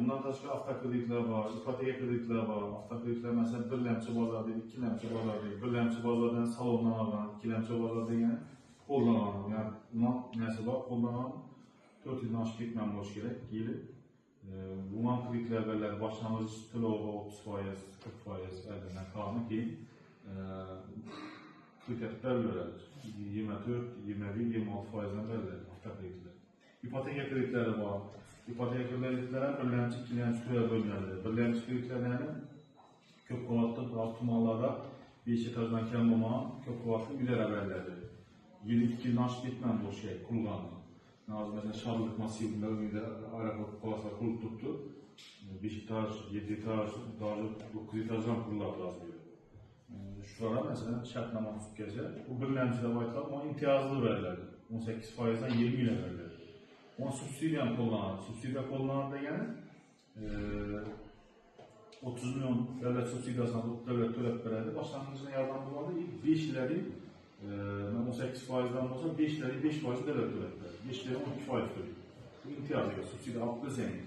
bundan tashqari avtokreditlari bor, ipoteka kreditlari bor. Avtokreditllar masalan birlamchi bozorda, ikkilamchi bozorda, birlamchi bozordan salondan olgan, ikkilamchi bozorda yana qo'ldan olgan. Yani bundan narsa bor, qo'ldan olgan 4 yildan oshib ketgan bo'lishi kerak yili. Bundan kreditlar beriladi. Boshlang'ich to'lovi 30%, 40% albatta qolmi keyin kredit beriladi. 24, 21, 26% dan beriladi avtokreditlar. İpoteka kreditlari bor. İpoteka kreditlari birlamchi, ikkilamchi turga bo'linadi. Birlamchi kreditlarni ko'p qavatli tumanlarda 5 etajdan kam bo'lmagan ko'p qavatli uylar beriladi. Yili 2 yildan oshib ketgan bo'lishi kerak qurilgani. Hozir mesela Sharlik massivida uyda aeroport qolsa qurib turibdi. 5 etaj, 7 etaj, даже 9 etajdan quriladi hozir. Shular mesela shartnoma tuzib kelsa, bu birlamchi deb aytiladi, ama imtiyozli beriladi. 18% dan 20 yil beriladi. Onu subsidiya kullanır. Subsidiya kullanır degani 30 milyon devlet subsidiyasına devlet төлep beradi. Başlangıçta yardım bulmadı. İlk 5 ileri 18%'dan olsa 5 ileri 5% devlet төлep beradi. 5 ileri 12% төлüyor. Bu imtiyaz ediyor. Subsidiya alıp bilseniz.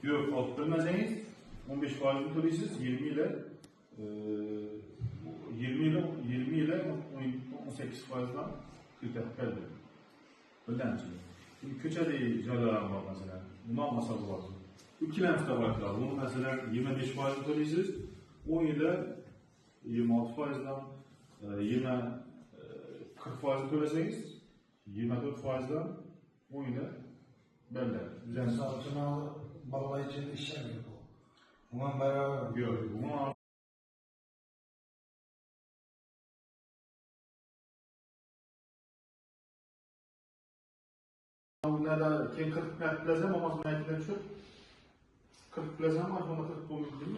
Yok alıp bilmezseniz 15%'ını төлeysiz. 20 ile 18%'dan kriter verdi. Birlemci. Şimdi köçeli caylarım var mesela. Bundan masal var. İkilemsi de var. Bunu mesela 25% ödeyeceğiz. 10 ile 26%'dan 40% ödeyeceğiz. 24%'dan 10 ile belli. Düzenli sanatçınalı bağlayıcı işlemiyor bu. Bundan beraber yok. Bunlarda 40 plazam olmaz mı? 40 plazam var, buna 40 bulunur değil mi?